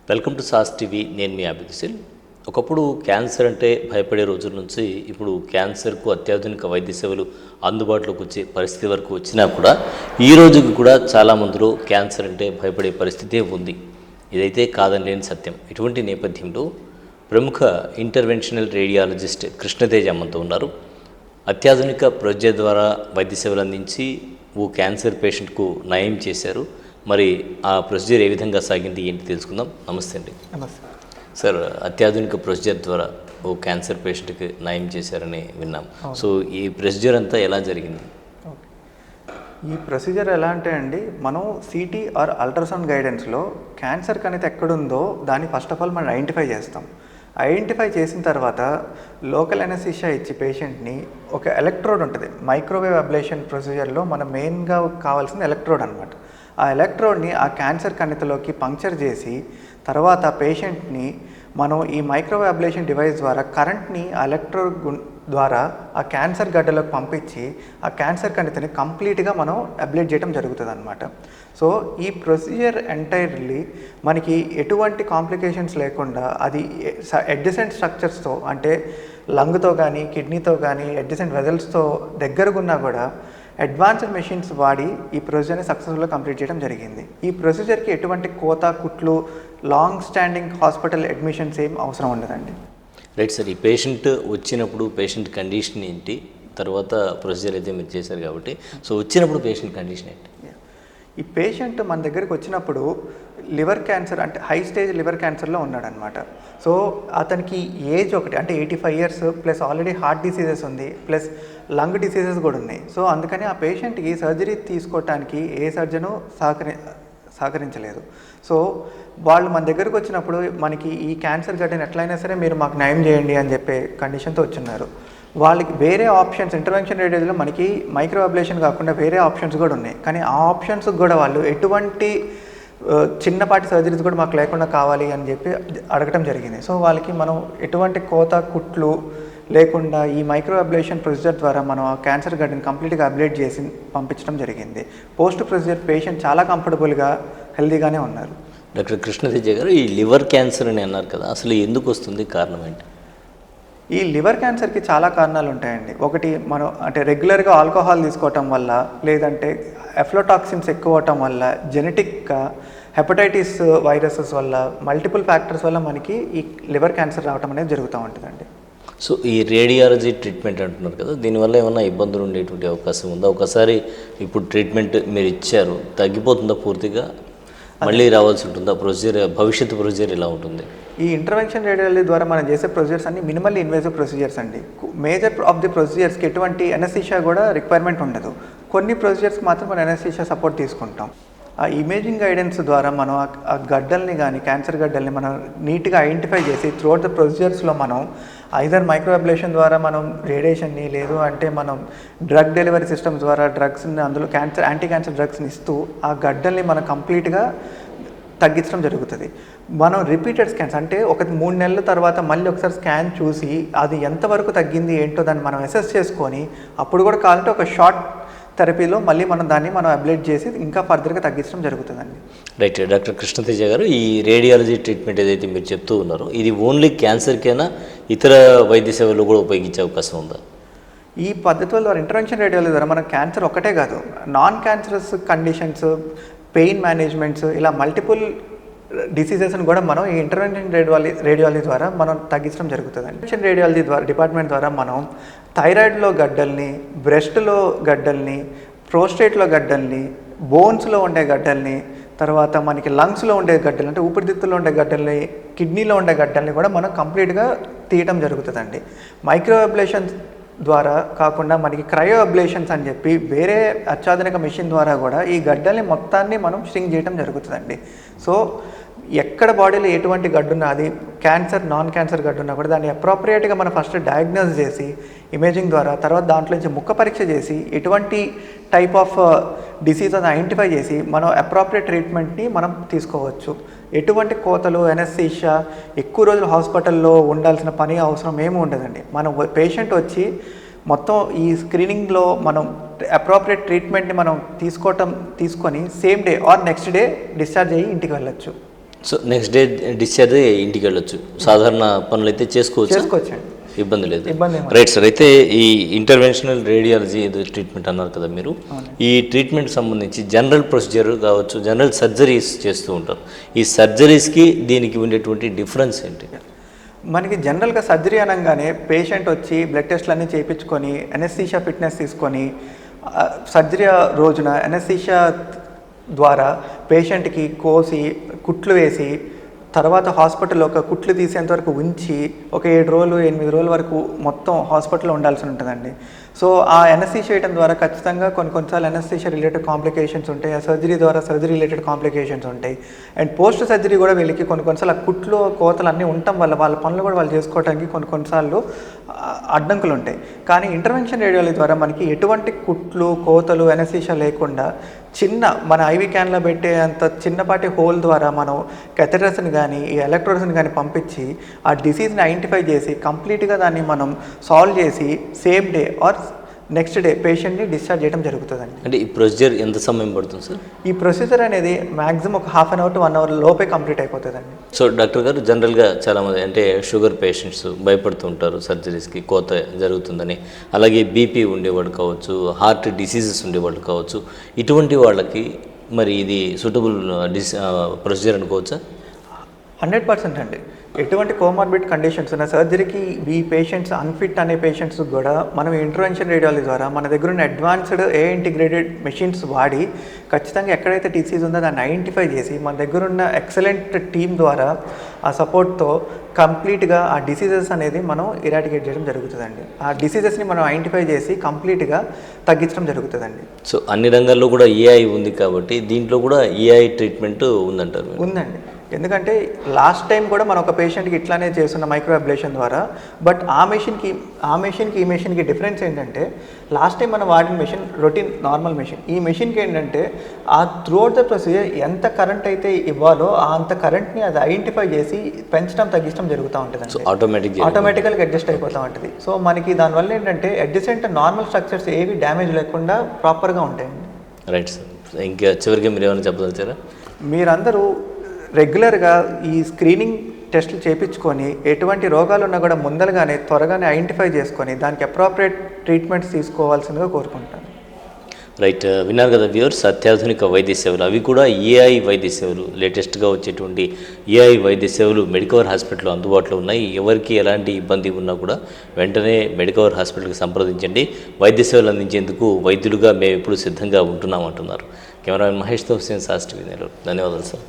Welcome to sauce TV. నేను మీ అభిజిత్. ఒకప్పుడు cancer అంటే భయపడే రోజుల నుంచి ఇప్పుడు క్యాన్సర్కు అత్యాధునిక వైద్య సేవలు అందుబాటులోకి వచ్చే పరిస్థితి వరకు వచ్చినా కూడా ఈ రోజుకి కూడా చాలామందిలో క్యాన్సర్ అంటే భయపడే పరిస్థితే ఉంది. ఇదైతే కాదని లేని సత్యం. ఇటువంటి నేపథ్యంలో ప్రముఖ ఇంటర్వెన్షనల్ రేడియాలజిస్ట్ కృష్ణతేజ మనతో ఉన్నారు. అత్యాధునిక ప్రొసీజర్ ద్వారా వైద్య సేవలు అందించి ఓ క్యాన్సర్ పేషెంట్కు నయం చేశారు. మరి ఆ ప్రొసీజర్ ఏ విధంగా సాగింది ఏంటి తెలుసుకుందాం. నమస్తే అండి. నమస్తే సార్, అత్యాధునిక ప్రొసీజర్ ద్వారా ఓ క్యాన్సర్ పేషెంట్కి నయం చేశారని విన్నాం. సో ఈ ప్రొసీజర్ అంతా ఎలా జరిగింది? ఈ ప్రొసీజర్ ఎలా అంటే అండి, మనం సిటీ ఆర్ అల్ట్రాసౌండ్ గైడెన్స్లో క్యాన్సర్ కణితి ఎక్కడుందో దాన్ని ఫస్ట్ ఆఫ్ ఆల్ మనం ఐడెంటిఫై చేస్తాం. ఐడెంటిఫై చేసిన తర్వాత లోకల్ ఎనస్థీషియా ఇచ్చి పేషెంట్ని ఒక ఎలక్ట్రోడ్ ఉంటుంది. మైక్రోవేవ్ అబ్లేషన్ ప్రొసీజర్లో మనం మెయిన్గా కావాల్సిన ఎలక్ట్రోడ్ అనమాట. ఆ ఎలక్ట్రోడ్ని ఆ క్యాన్సర్ కణితిలోకి పంక్చర్ చేసి తర్వాత పేషెంట్ని మనం ఈ మైక్రోవేవ్ అబ్లేషన్ డివైస్ ద్వారా కరెంట్ని ఆ ఎలక్ట్రోడ్ ద్వారా ఆ క్యాన్సర్ గడ్డలోకి పంపించి ఆ క్యాన్సర్ కణితిని కంప్లీట్గా మనం అబ్లేట్ చేయడం జరుగుతుంది అనమాట. సో ఈ ప్రొసీజర్ ఎంటైర్లీ మనకి ఎటువంటి కాంప్లికేషన్స్ లేకుండా అది అడ్జసెంట్ స్ట్రక్చర్స్తో అంటే లంగ్తో కానీ కిడ్నీతో కానీ అడ్జసెంట్ వెజల్స్తో దగ్గరగున్నా కూడా అడ్వాన్స్డ్ మెషిన్స్ వాడి ఈ ప్రొసీజర్ని సక్సెస్ఫుల్గా కంప్లీట్ చేయడం జరిగింది. ఈ ప్రొసీజర్కి ఎటువంటి కోత కుట్లు లాంగ్ స్టాండింగ్ హాస్పిటల్ అడ్మిషన్స్ ఏం అవసరం ఉండదండి. రైట్ సార్, ఈ పేషెంట్ వచ్చినప్పుడు పేషెంట్ కండిషన్ ఏంటి, తర్వాత ప్రొసీజర్ అయితే మీరు చేశారు కాబట్టి సో వచ్చినప్పుడు పేషెంట్ కండిషన్ ఏంటి? ఈ పేషెంట్ మన దగ్గరికి వచ్చినప్పుడు లివర్ క్యాన్సర్ అంటే హై స్టేజ్ లివర్ క్యాన్సర్లో ఉన్నాడనమాట. సో అతనికి ఏజ్ ఒకటి అంటే 85 years plus already heart diseases ఉంది, ప్లస్ లంగ్ డిసీజెస్ కూడా ఉన్నాయి. సో అందుకని ఆ పేషెంట్కి సర్జరీ తీసుకోవటానికి ఏ సర్జను సహకరించలేదు. సో వాళ్ళు మన దగ్గరకు వచ్చినప్పుడు మనకి ఈ క్యాన్సర్ గడ్డని ఎట్లయినా సరే మీరు మాకు న్యాయం చేయండి అని చెప్పే కండిషన్తో వచ్చిన్నారు. వాళ్ళకి వేరే ఆప్షన్స్ ఇంటర్వెన్షన్ రేడియోలో మనకి మైక్రో అబ్లేషన్ కాకుండా వేరే ఆప్షన్స్ కూడా ఉన్నాయి. కానీ ఆ ఆప్షన్స్కి కూడా వాళ్ళు ఎటువంటి చిన్నపాటి సర్జరీస్ కూడా మాకు లేకుండా కావాలి అని చెప్పి అడగటం జరిగింది. సో వాళ్ళకి మనం ఎటువంటి కోత కుట్లు లేకుండా ఈ మైక్రో అబ్లేషన్ ప్రొసీజర్ ద్వారా మనం ఆ క్యాన్సర్ గడ్డని కంప్లీట్గా అబ్లేట్ చేసి పంపించడం జరిగింది. పోస్ట్ ప్రొసీజర్ పేషెంట్ చాలా కంఫర్టబుల్గా హెల్తీగానే ఉన్నారు. డాక్టర్ కృష్ణతేజ గారు, ఈ లివర్ క్యాన్సర్ అని అన్నారు కదా, అసలు ఎందుకు వస్తుంది, కారణం ఏంటి? ఈ లివర్ క్యాన్సర్కి చాలా కారణాలు ఉంటాయండి. ఒకటి మనం అంటే రెగ్యులర్గా ఆల్కహాల్ తీసుకోవటం వల్ల, లేదంటే ఎఫ్లోటాక్సిన్స్ ఎక్కువ అవటం వల్ల, జెనెటిక్గా హెపటైటిస్ వైరసెస్ వల్ల, మల్టిపుల్ ఫ్యాక్టర్స్ వల్ల మనకి ఈ లివర్ క్యాన్సర్ రావడం అనేది జరుగుతూ ఉంటుందండి. సో ఈ రేడియాలజీ ట్రీట్మెంట్ అంటున్నారు కదా, దీనివల్ల ఏమైనా ఇబ్బందులు ఉండేటువంటి అవకాశం ఉందా? ఒకసారి ఇప్పుడు ట్రీట్మెంట్ మీరు ఇచ్చారు, తగ్గిపోతుందా పూర్తిగా, మళ్ళీ రావాల్సి ఉంటుందా? ప్రొసీజర్ భవిష్యత్తు ప్రొసీజర్ ఎలా ఉంటుంది? ఈ ఇంటర్వెన్షన్ రేడియాలజీ ద్వారా మనం చేసే ప్రొసీజర్స్ అన్ని మినిమల్లీ ఇన్వేజివ్ ప్రొసీజర్స్ అండి. మేజర్ ఆఫ్ ది ప్రొసీజర్స్కి ఎటువంటి ఎనస్థీషియా కూడా రిక్వైర్మెంట్ ఉండదు. కొన్ని ప్రొసీజర్స్కి మాత్రం మనం ఎనస్థీషియా సపోర్ట్ తీసుకుంటాం. ఆ ఇమేజింగ్ గైడెన్స్ ద్వారా మనం ఆ గడ్డల్ని కానీ క్యాన్సర్ గడ్డల్ని మనం నీట్గా ఐడెంటిఫై చేసి త్రూఅవుట్ ద ప్రొసీజర్స్లో మనం ఐదర్ మైక్రో అబ్లేషన్ ద్వారా మనం రేడియేషన్ని, లేదు అంటే మనం డ్రగ్ డెలివరీ సిస్టమ్స్ ద్వారా డ్రగ్స్ని అందులో యాంటీ క్యాన్సర్ డ్రగ్స్ని ఇస్తూ ఆ గడ్డల్ని మనం కంప్లీట్గా తగ్గించడం జరుగుతుంది. మనం రిపీటెడ్ స్కాన్స్ అంటే ఒక 3 నెలల తర్వాత మళ్ళీ ఒకసారి స్కాన్ చూసి అది ఎంతవరకు తగ్గింది ఏంటో దాన్ని మనం అసెస్ చేసుకొని అప్పుడు కూడా కావాలంటే ఒక షార్ట్ థెరపీలో మళ్ళీ మనం అబ్లేట్ చేసి ఇంకా ఫర్దర్గా తగ్గించడం జరుగుతుందండి. రైట్. డాక్టర్ కృష్ణతేజ గారు, ఈ రేడియాలజీ ట్రీట్మెంట్ ఏదైతే మీరు చెప్తూ ఉన్నారో ఇది ఓన్లీ క్యాన్సర్కైనా ఇతర వైద్య సేవలు కూడా ఉపయోగించే అవకాశం ఉందా? ఈ పద్ధతుల ద్వారా ఇంటర్వెన్షన్ రేడియాలజీ ద్వారా మన క్యాన్సర్ ఒకటే కాదు, non cancerous conditions, pain managements, ఇలా మల్టిపుల్ డిసీజెస్ని కూడా మనం ఈ ఇంటర్వెన్షన్ రేడియాలజీ ద్వారా మనం తగ్గించడం జరుగుతుంది. ఇంటర్వెన్షన్ రేడియాలజీ ద్వారా డిపార్ట్మెంట్ ద్వారా మనం థైరాయిడ్లో గడ్డల్ని, బ్రెస్ట్లో గడ్డల్ని, ప్రోస్టేట్లో గడ్డల్ని, బోన్స్లో ఉండే గడ్డల్ని, తర్వాత మనకి లంగ్స్లో ఉండే గడ్డలు అంటే ఊపిరితిత్తుల్లో ఉండే గడ్డల్ని, కిడ్నీలో ఉండే గడ్డల్ని కూడా మనం కంప్లీట్గా తీయటం జరుగుతుందండి. మైక్రో అబ్లేషన్స్ ద్వారా కాకుండా మనకి క్రయో అబ్లేషన్స్ అని చెప్పి వేరే అత్యాధునిక మెషిన్ ద్వారా కూడా ఈ గడ్డల్ని మొత్తాన్ని మనం స్ట్రింగ్ చేయడం జరుగుతుందండి. సో ఎక్కడ బాడీలో ఎటువంటి గడ్డున్నా, అది క్యాన్సర్ నాన్ క్యాన్సర్ గడ్డున్నా కూడా దాన్ని అప్రోప్రియేట్గా మనం ఫస్ట్ డయాగ్నోస్ చేసి ఇమేజింగ్ ద్వారా, తర్వాత దాంట్లో నుంచి ముక్క పరీక్ష చేసి ఎటువంటి టైప్ ఆఫ్ డిసీజ్ అని ఐడెంటిఫై చేసి మనం అప్రోప్రియేట్ ట్రీట్మెంట్ని మనం తీసుకోవచ్చు. ఎటువంటి కోతలు, ఎనస్థీషియా, ఎక్కువ రోజులు హాస్పిటల్లో ఉండాల్సిన పని అవసరం ఏమీ ఉండదండి. మనం పేషెంట్ వచ్చి మొత్తం ఈ స్క్రీనింగ్లో మనం అప్రోప్రియేట్ ట్రీట్మెంట్ని మనం తీసుకొని same day or next day discharge అయ్యి ఇంటికి వెళ్ళొచ్చు. సో నెక్స్ట్ డే డిశ్చార్జ్ ఇంటికి వెళ్ళొచ్చు, సాధారణ పనులు అయితే చేసుకోవచ్చు, చేసుకోవచ్చండి, ఇబ్బంది లేదు. ఇబ్బంది ఏమీ రైట్ సార్. అయితే ఈ ఇంటర్వెన్షనల్ రేడియాలజీ ఏదో ట్రీట్మెంట్ అన్నారు కదా మీరు, ఈ ట్రీట్మెంట్ సంబంధించి జనరల్ ప్రొసీజర్ కావచ్చు, జనరల్ సర్జరీస్ చేస్తూ ఉంటారు. ఈ సర్జరీస్కి దీనికి ఉండేటువంటి డిఫరెన్స్ ఏంటి? మనకి జనరల్గా సర్జరీ అనగానే పేషెంట్ వచ్చి బ్లడ్ టెస్ట్లు అన్నీ చేయించుకొని ఎనస్థీషియా ఫిట్నెస్ తీసుకొని సర్జరీ రోజున ఎనస్థీషియా ద్వారా పేషెంట్కి కోసి కుట్లు వేసి తర్వాత హాస్పిటల్లో ఒక కుట్లు తీసేంత వరకు ఉంచి ఒక 7 రోజులు 8 రోజుల వరకు మొత్తం హాస్పిటల్లో ఉండాల్సి ఉంటుందండి. సో ఆ ఎనస్థీషియా చేయడం ద్వారా ఖచ్చితంగా కొన్నిసార్లు ఎనస్థీషియా రిలేటెడ్ కాంప్లికేషన్స్ ఉంటాయి, ఆ సర్జరీ ద్వారా సర్జరీ రిలేటెడ్ కాంప్లికేషన్స్ ఉంటాయి. అండ్ పోస్ట్ సర్జరీ కూడా వీళ్ళకి కొన్నిసార్లు ఆ కుట్లు కోతలు అన్నీ ఉండటం వల్ల వాళ్ళ పనులు కూడా వాళ్ళు చేసుకోవడానికి కొన్నిసార్లు అడ్డంకులు ఉంటాయి. కానీ ఇంటర్వెన్షన్ రేడియాలజీ ద్వారా మనకి ఎటువంటి కుట్లు కోతలు ఎనస్థీషియా లేకుండా చిన్న మన ఐవి క్యాన్లో పెట్టే అంత చిన్నపాటి హోల్ ద్వారా మనం కెథెటర్స్ని కానీ ఈ ఎలక్ట్రోడ్స్ని కానీ పంపించి ఆ డిసీజ్ని ఐడెంటిఫై చేసి కంప్లీట్గా దాన్ని మనం సాల్వ్ చేసి same day or next day పేషెంట్ని డిశ్చార్జ్ చేయడం జరుగుతుందండి. అంటే ఈ ప్రొసీజర్ ఎంత సమయం పడుతుంది సార్? ఈ ప్రొసీజర్ అనేది మ్యాక్సిమం ఒక ½ అవర్ టు 1 అవర్ లోపే కంప్లీట్ అయిపోతుందండి. సో డాక్టర్ గారు, జనరల్గా చాలామంది అంటే షుగర్ పేషెంట్స్ భయపడుతూ ఉంటారు సర్జరీస్కి, కోత జరుగుతుందని. అలాగే బీపీ ఉండేవాళ్ళు కావచ్చు, హార్ట్ డిసీజెస్ ఉండేవాళ్ళు కావచ్చు, ఇటువంటి వాళ్ళకి మరి ఇది సూటబుల్ ప్రొసీజర్ అనుకోవచ్చా? 100% అండి. ఎటువంటి కోమార్బిడ్ కండిషన్స్ ఉన్న సర్జరీకి ఈ పేషెంట్స్ అన్ఫిట్ అనే పేషెంట్స్ కూడా మనం ఇంటర్వెన్షన్ రేడియాలజీ ద్వారా మన దగ్గర ఉన్న అడ్వాన్స్డ్ ఇంటిగ్రేటెడ్ మెషిన్స్ వాడి ఖచ్చితంగా ఎక్కడైతే డిసీజ్ ఉందో దాన్ని ఐడెంటిఫై చేసి మన దగ్గర ఉన్న ఎక్సలెంట్ టీమ్ ద్వారా ఆ సపోర్ట్తో కంప్లీట్గా ఆ డిసీజెస్ అనేది మనం ఇరాడికేట్ చేయడం జరుగుతుందండి. ఆ డిసీజెస్ని మనం ఐడెంటిఫై చేసి కంప్లీట్గా తగ్గించడం జరుగుతుందండి. సో అన్ని రంగాల్లో కూడా ఏఐ ఉంది కాబట్టి దీంట్లో కూడా ఏఐ ట్రీట్మెంట్ ఉందంటారు? ఉందండి. ఎందుకంటే లాస్ట్ టైం కూడా మనం ఒక పేషెంట్కి ఇట్లానే చేస్తున్న మైక్రో అబ్లేషన్ ద్వారా, బట్ ఆ మెషిన్కి ఈ మెషిన్కి డిఫరెన్స్ ఏంటంటే లాస్ట్ టైం మనం వాడిన మెషిన్ రొటీన్ నార్మల్ మెషిన్, ఈ మెషిన్కి ఏంటంటే ఆ త్రూఅవుట్ ద ప్రొసీజర్ ఎంత కరెంట్ అయితే ఇవ్వాలో అంత కరెంట్ని అది ఐడెంటిఫై చేసి పెంచడం తగ్గించడం జరుగుతూ ఉంటుంది, ఆటోమేటికల్గా అడ్జస్ట్ అయిపోతూ ఉంటుంది. సో మనకి దానివల్ల ఏంటంటే అడ్జసెంట్ నార్మల్ స్ట్రక్చర్స్ ఏవి డ్యామేజ్ లేకుండా ప్రాపర్గా ఉంటాయండి. Right sir. ఇంకా చివరికి మీరు ఏమైనా చెప్పదలుచారా? మీరందరూ రెగ్యులర్గా ఈ స్క్రీనింగ్ టెస్టులు చేయించుకొని ఎటువంటి రోగాలు ఉన్నా కూడా ముందరగానే త్వరగానే ఐడెంటిఫై చేసుకొని దానికి అప్రోప్రియేట్ ట్రీట్మెంట్స్ తీసుకోవాల్సిందిగా కోరుకుంటాను. రైట్, విన్నారు కదా వ్యూవర్స్, అత్యాధునిక వైద్య సేవలు, అవి కూడా ఏఐ వైద్య సేవలు, లేటెస్ట్గా వచ్చేటువంటి ఏఐ వైద్య సేవలు మెడికవర్ హాస్పిటల్లో అందుబాటులో ఉన్నాయి. ఎవరికి ఎలాంటి ఇబ్బంది ఉన్నా కూడా వెంటనే మెడికవర్ హాస్పిటల్కి సంప్రదించండి. వైద్య సేవలు అందించేందుకు వైద్యులుగా మేము ఎప్పుడు సిద్ధంగా ఉంటున్నామంటున్నారు. కెమెరామెన్ మహేష్తో హుస్సేన్, సాస్ టీవీ నెల్లూరు. ధన్యవాదాలు సార్.